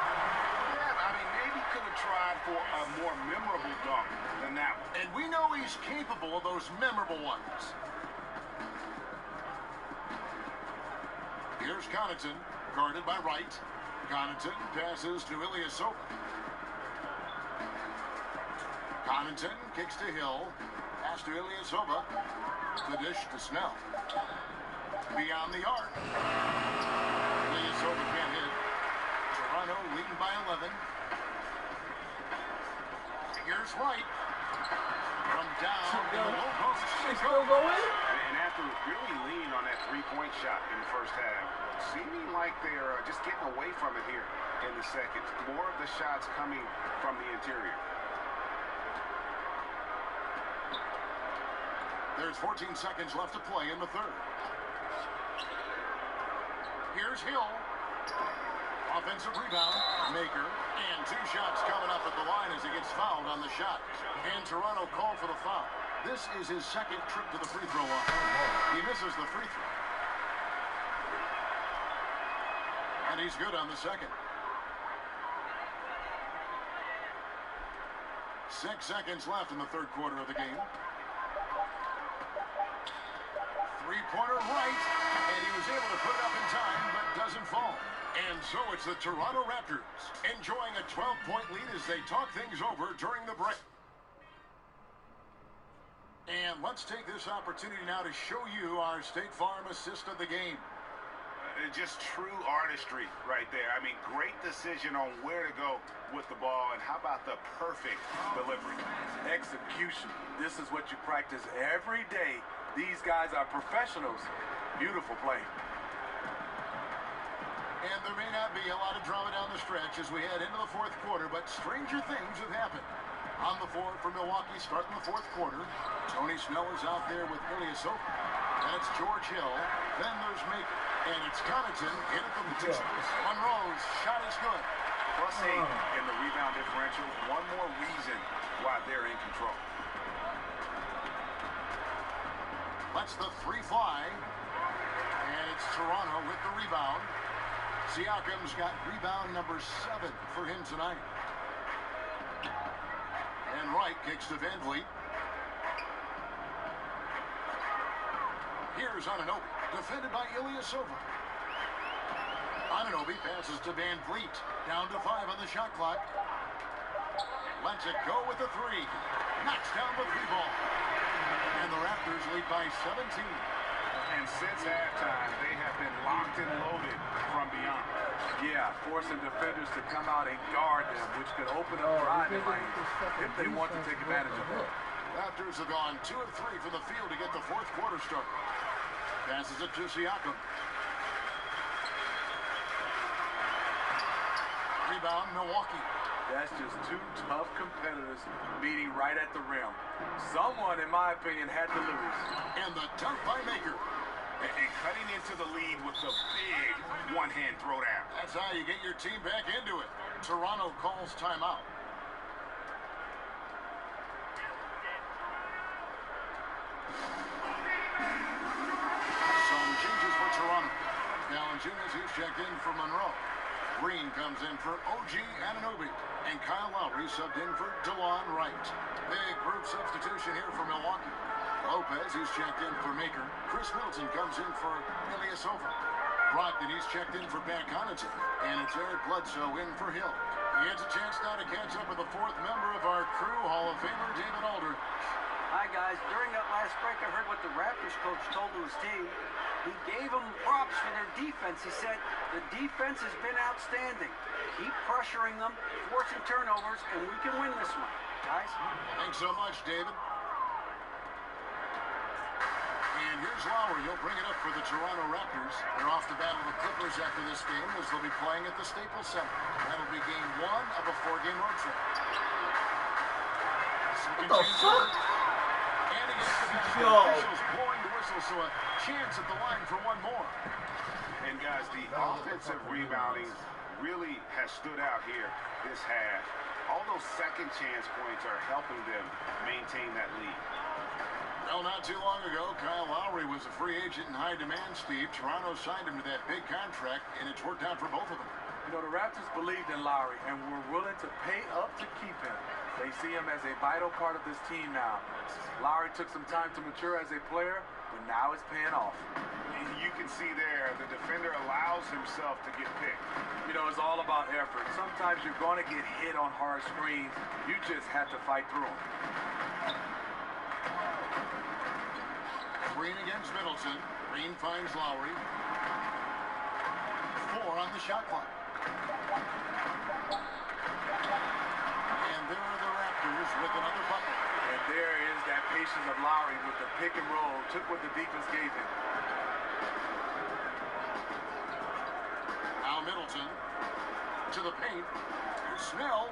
I mean, maybe could have tried for a more memorable dunk than that one. And we know he's capable of those memorable ones. Here's Connaughton, guarded by Wright. Connaughton passes to Ilyasova. Connaughton kicks to Hill. Pass to Ilyasova. The dish to Snell. Beyond the arc. Ilyasova can't hit. Toronto leading by 11. Here's Wright. From down in the low post. Still go in? And after really leaning on that three-point shot in the first half, seeming like they're just getting away from it here in the second. More of the shots coming from the interior. There's 14 seconds left to play in the third. Here's Hill. Offensive rebound, Maker, and 2 shots coming up at the line as he gets fouled on the shot. And Toronto called for the foul. This is his second trip to the free throw line. He misses the free throw. And he's good on the second. 6 seconds left in the third quarter of the game. Three-pointer right, and he was able to put it up in time, but doesn't fall. And so it's the Toronto Raptors enjoying a 12-point lead as they talk things over during the break. And let's take this opportunity now to show you our State Farm assist of the game. Just true artistry right there. I mean, great decision on where to go with the ball, and how about the perfect delivery? Execution. This is what you practice every day. These guys are professionals. Beautiful play. And there may not be a lot of drama down the stretch as we head into the fourth quarter, but stranger things have happened. On the floor for Milwaukee, starting the fourth quarter, Tony Snell is out there with Ilyasova. Then it's George Hill. Then there's Maker. And it's Connaughton in at the position. Monroe's shot is good. +8 in the rebound differential. One more reason why they're in control. Lets the 3 fly. And it's Toronto with the rebound. Siakam's got rebound number 7 for him tonight. And Wright kicks to Van Vliet. Here's Anunoby, defended by Ilyasova. Anunoby passes to Van Vliet. Down to 5 on the shot clock. Lets it go with the 3. Knocks down the 3 ball. And the Raptors lead by 17. And since halftime, they have been locked and loaded from beyond. Yeah, forcing defenders to come out and guard them, which could open up driving lanes if they want to take advantage of it. Raptors have gone 2 of 3 from the field to get the fourth quarter started. Passes it to Siakam. Rebound, Milwaukee. That's just 2 tough competitors meeting right at the rim. Someone, in my opinion, had to lose. And the dunk by Maker. And cutting into the lead with the big one-hand throwdown. That's how you get your team back into it. Toronto calls timeout. Some changes for Toronto. Valanciunas, he's checked in for Monroe. Green comes in for OG Anunoby. And Kyle Lowry subbed in for DeLon Wright. Big group substitution here for Milwaukee. Lopez, he's checked in for Maker. Chris Middleton comes in for Ilyasova. Brogdon, he's checked in for Pat Connaughton. And it's Eric Bledsoe in for Hill. He has a chance now to catch up with the 4th member of our crew, Hall of Famer David Aldridge. Hi, guys. During that last break, I heard what the Raptors coach told to his team. He gave them props for their defense. He said, the defense has been outstanding. Keep pressuring them, forcing turnovers, and we can win this one. Guys? Thanks so much, David. And here's Lowry. He'll bring it up for the Toronto Raptors. They're off to battle the Clippers after this game, as they'll be playing at the Staples Center. That'll be game 1 of a 4-game road trip. What the fuck? And against the officials blowing the whistle, so a chance at the line for one more. And guys, the offensive rebounding really has stood out here this half. All those second chance points are helping them maintain that lead. Well, not too long ago, Kyle Lowry was a free agent in high demand, Steve. Toronto signed him to that big contract, and it's worked out for both of them. You know, the Raptors believed in Lowry and were willing to pay up to keep him. They see him as a vital part of this team now. Lowry took some time to mature as a player, but now it's paying off. You can see there, the defender allows himself to get picked. You know, it's all about effort. Sometimes you're going to get hit on hard screens. You just have to fight through them. Green against Middleton. Green finds Lowry. 4 on the shot clock. And there are the Raptors with another bucket. And there is that patience of Lowry with the pick and roll. Took what the defense gave him. Now Middleton to the paint. Here's Snell.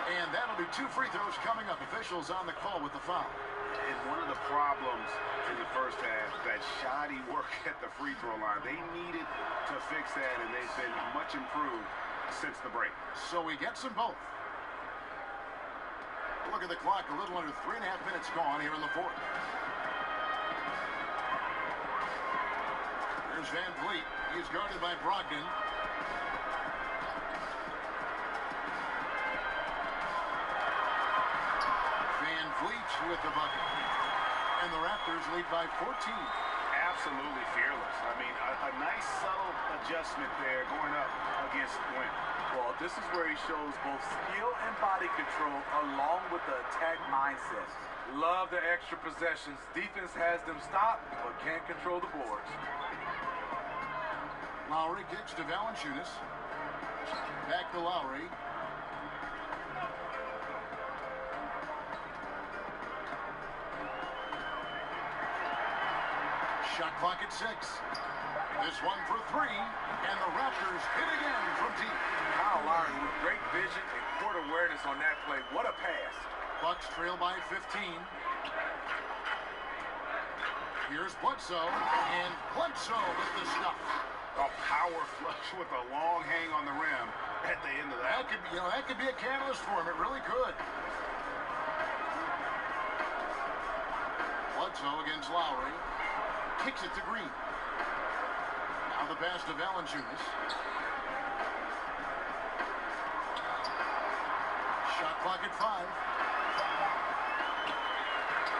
And that'll be 2 free throws coming up. Officials on the call with the foul. And one of the problems in the first half, that shoddy work at the free throw line. They needed to fix that, and they've been much improved since the break. So he gets them both. Look at the clock, a little under 3.5 minutes gone here in the fourth. Here's Van Vliet. He's guarded by Brogdon. Van Vliet with the bucket. And the Raptors lead by 14. Absolutely fearless. I mean, a nice subtle adjustment there going up against Wynn. Well, this is where he shows both skill and body control along with the attack mindset. Love the extra possessions. Defense has them stopped, but can't control the boards. Lowry kicks to Valanciunas. Back to Lowry. Shot clock at 6. This one for 3, and the Raptors hit again from deep. Kyle Lowry with great vision and court awareness on that play. What a pass. Bucks trail by 15. Here's Bledsoe, and Bledsoe with the stuff. A power flush with a long hang on the rim at the end of that. That could be a catalyst for him. It really could. Bledsoe against Lowry. Kicks it to Green. Now the pass to Valanciunas. Shot clock at 5.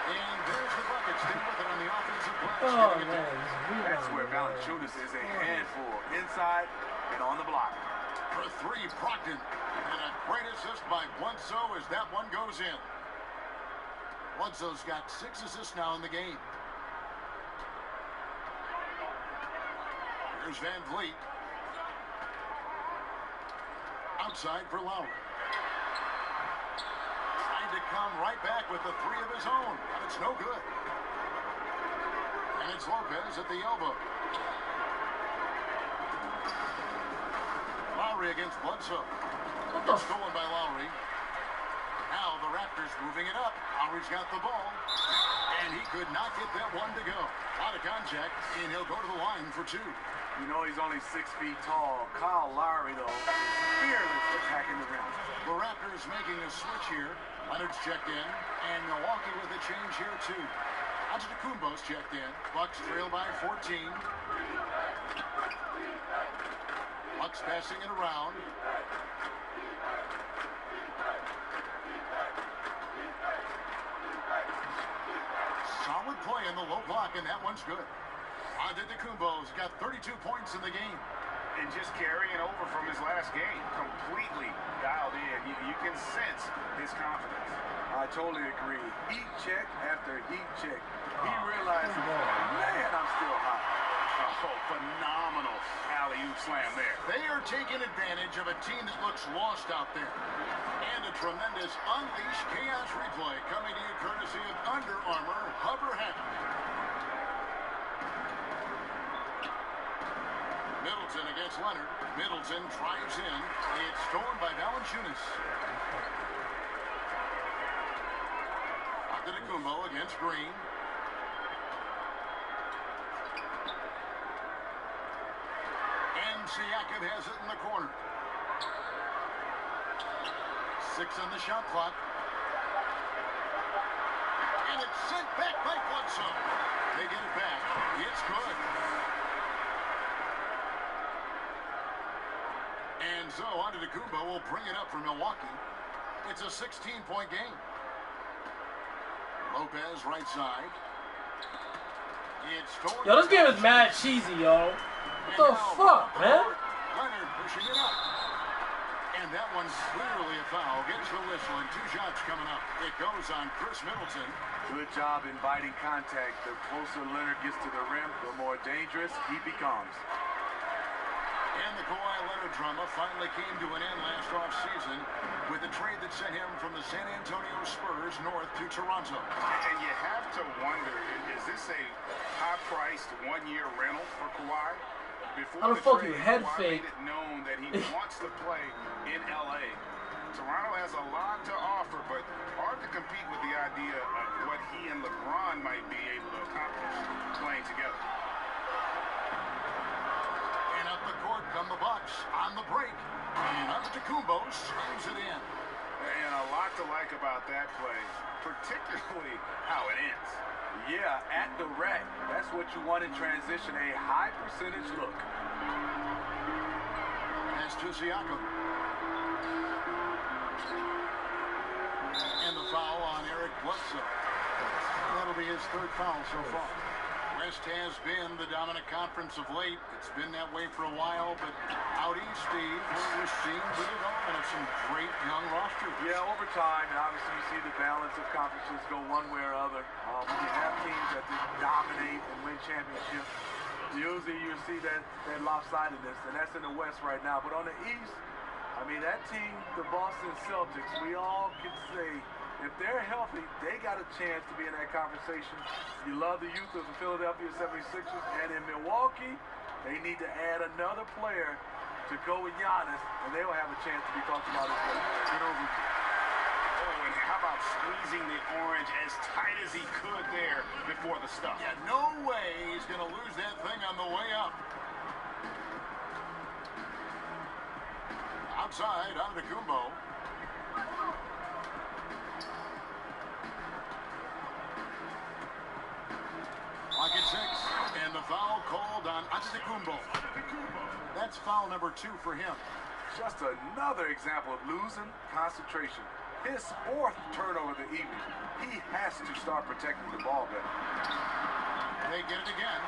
And there's the bucket. Stay with it on the offensive glass. Oh, Getting it man. down. That's where Valanciunas is a handful. Inside and on the block. For 3, Brogdon. And a great assist by Bledsoe as that one goes in. Bledsoe's got 6 assists now in the game. Here's Van Vliet. Outside for Lowry. Trying to come right back with the 3 of his own, but it's no good. And it's Lopez at the elbow. Lowry against Bledsoe. Stolen by Lowry. Now the Raptors moving it up. Lowry's got the ball. And he could not get that one to go. Out of contact, and he'll go to the line for 2. You know he's only 6 feet tall. Kyle Lowry, though, is fearless attacking the rim. The Raptors making a switch here. Leonard's checked in, and Milwaukee with a change here, too. Antetokounmpo's checked in. Bucks trail by 14. Bucks passing it around. Solid play in the low block, and that one's good. Antetokounmpo's got 32 points in the game. And just carrying over from his last game, completely dialed in. You can sense his confidence. I totally agree. Heat check after heat check. He realized, man, I'm still hot. Oh, phenomenal alley-oop slam there. They are taking advantage of a team that looks lost out there. And a tremendous Unleash Chaos replay coming to you courtesy of Under Armour Hover Hat. Middleton against Leonard. Middleton drives in. It's stolen by Valanciunas. Antetokounmpo against Green. And Siakam has it in the corner. 6 on the shot clock. And it's sent back by Bledsoe. They get it back. It's good. And so Antetokounmpo will bring it up for Milwaukee. It's a 16-point game. Lopez right side. It's stolen. Yo, this game is mad cheesy, yo. What the fuck, man? Leonard pushing it up. And that one's clearly a foul. Gets the whistle and 2 shots coming up. It goes on Chris Middleton. Good job inviting contact. The closer Leonard gets to the rim, the more dangerous he becomes. And the Kawhi Leonard drama finally came to an end last offseason with a trade that sent him from the San Antonio Spurs north to Toronto. And you have to wonder, is this a high-priced one-year rental for Kawhi? Before How the fuck trade, you head Kawhi fake? made it known that he wants to play in L.A. Toronto has a lot to offer, but hard to compete with the idea of what he and LeBron might be able to accomplish playing together. And up the court come the Bucks on the break. And Antetokounmpo slams it in. And a lot to like about that play, particularly how it ends. Yeah, at the rack. That's what you want in transition, a high percentage look. Pass to Siakam. And the foul on Eric Bledsoe. That'll be his third foul so far. West has been the dominant conference of late. It's been that way for a while, but out east, Steve, we're seeing the development of some great young rosters. Yeah, over time, and obviously you see the balance of conferences go one way or other. When you have teams that just dominate and win championships, usually you see that lopsidedness, and that's in the West right now. But on the East, I mean, that team, the Boston Celtics, we all can say, if they're healthy, they got a chance to be in that conversation. You love the youth of the Philadelphia 76ers, and in Milwaukee, they need to add another player to go with Giannis, and they will have a chance to be talked about as well. Good overview. Oh, and how about squeezing the orange as tight as he could there before the stuff? Yeah, no way he's going to lose that thing on the way up. Outside, Antetokounmpo. Clock at 6, and the foul called on Antetokounmpo. That's foul number 2 for him. Just another example of losing concentration. His 4th turnover of the evening. He has to start protecting the ball better. They get it again.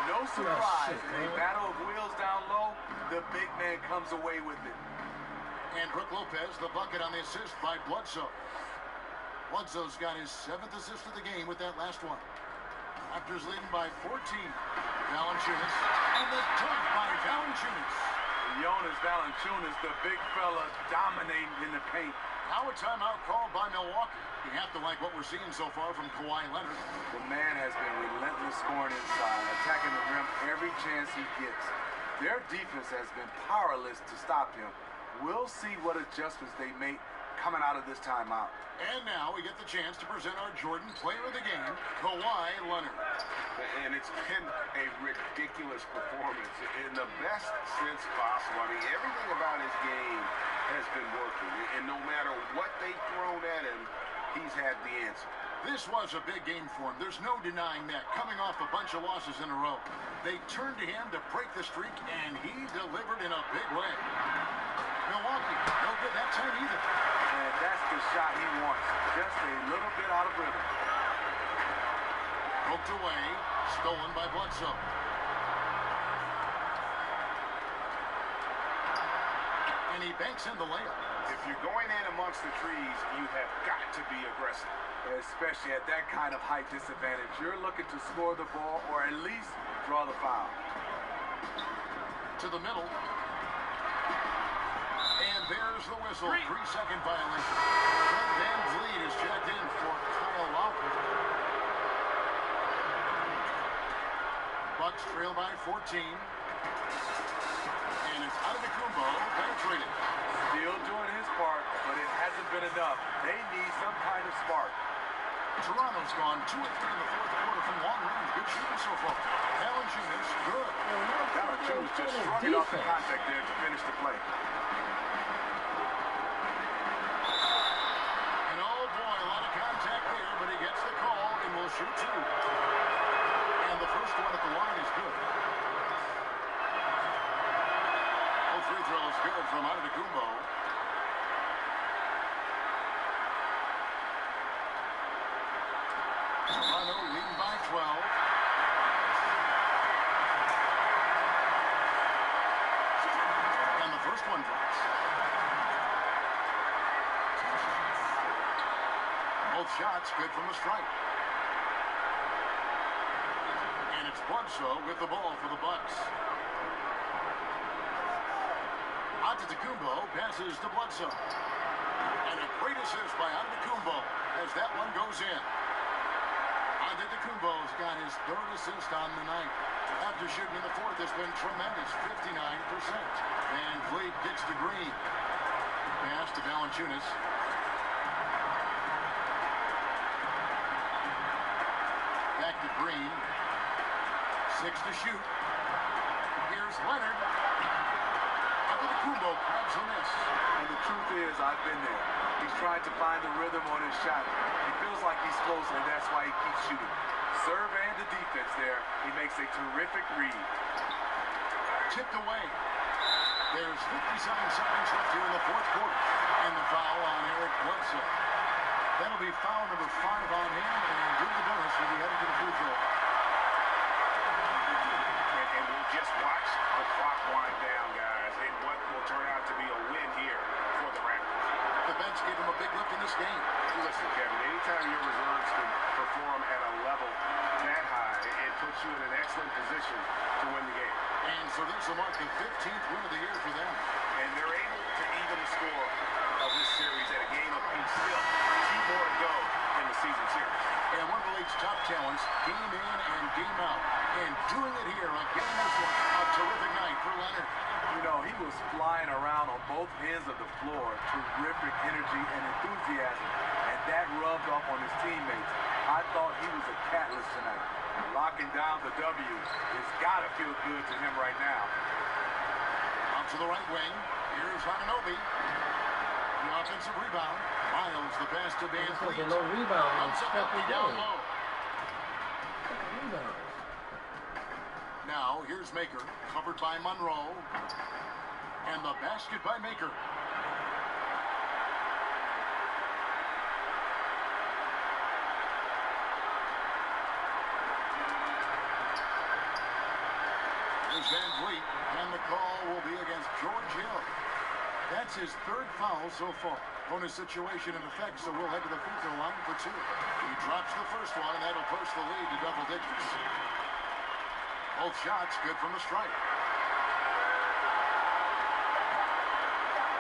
No surprise, shit, in a man. battle of wheels down low, the big man comes away with it. And Brook Lopez, the bucket on the assist by Bledsoe. Bledsoe's got his 7th assist of the game with that last one. Raptors leading by 14. Valanciunas, and the dunk by Valanciunas. Jonas Valanciunas, the big fella, dominating in the paint. Now a timeout called by Milwaukee. You have to like what we're seeing so far from Kawhi Leonard. The man has been relentless scoring inside, attacking the rim every chance he gets. Their defense has been powerless to stop him. We'll see what adjustments they make coming out of this timeout. And now we get the chance to present our Jordan player of the game, Kawhi Leonard. And it's been a ridiculous performance in the best sense possible. I mean, everything about his game has been working. And no matter what they've thrown at him, he's had the answer. This was a big game for him. There's no denying that. Coming off a bunch of losses in a row. They turned to him to break the streak, and he delivered in a big way. Milwaukee, no good that time either. And that's the shot he wants. Just a little bit out of rhythm. Poked away, stolen by Bledsoe. And he banks in the layup. If you're going in amongst the trees, you have got to be aggressive. Especially at that kind of height disadvantage. You're looking to score the ball or at least draw the foul. To the middle. And there's the whistle. 3-second violation. Fred VanVleet is checked in for Kyle Lowry. Bucks trail by 14. And it's Antetokounmpo penetrated. Still doing his part, but it hasn't been enough. They need some kind of spark. Toronto's gone 2 of 3 in the fourth quarter from long range. Good shooting so far. Valanciunas, good. Valanciunas just shrugging off the contact there to finish the play. And oh boy, a lot of contact there, but he gets the call and will shoot 2. And the first one at the line is good. Both free throws good from Antetokounmpo. Toronto leading by 12. And the first one drops. Both shots good from the strike. And it's Bledsoe with the ball for the Bucks. Antetokounmpo passes to Bledsoe. And a great assist by Antetokounmpo as that one goes in. Antetokounmpo's got his third assist on the night. After shooting in the fourth, has been tremendous, 59%. Van Vliet gets to Green. Pass to Valanciunas. Back to Green. 6 to shoot. Here's Leonard. Antetokounmpo grabs a miss. And the truth is, I've been there. He's trying to find the rhythm on his shot. He feels like he's close, and that's why he keeps shooting. Serve and the defense there. He makes a terrific read. Tipped away. There's 57 seconds left here in the fourth quarter. And the foul on Eric Bledsoe. That'll be foul number 5 on him, and give the bonus will be headed to the free throw. And we'll just watch the clock wind down, guys, in what will turn out to be a win here for the Raptors. The bench gave him a big lift in this game. Listen, Kevin, anytime your reserves can perform at a level that high, it puts you in an excellent position to win the game. And so this will mark the 15th win of the year for them. And they're able to even the score of this series at a game apiece. Still, 2 more to go in the season series. And one of the league's top talents, game in and game out. And doing it here again this one. A terrific night for Leonard. You know, he was flying around on both ends of the floor. Terrific energy and enthusiasm. And that rubbed off on his teammates. I thought he was a catalyst tonight. Locking down the W. It's got to feel good to him right now. Out to the right wing. Here's Anunoby. The offensive rebound. Miles the pass to Van It's like Vliet. a low rebound. Comes up Fucking down game. low. Rebound. Now, here's Maker, covered by Monroe. And the basket by Maker. Here's Van Vliet, and the call will be against George Hill. That's his 3rd foul so far. Bonus situation in effect, so we'll head to the free throw line for 2. He drops the first one, and that'll push the lead to double digits. Both shots good from the stripe.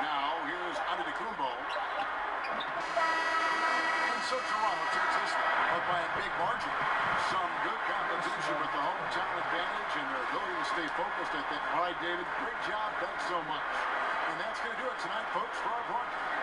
Now, here's Antetokounmpo. And so Toronto takes this up by a big margin. Some good competition with the hometown advantage and their ability to stay focused at that. All right, David, great job. Thanks so much. And that's going to do it tonight, folks, for our broadcast.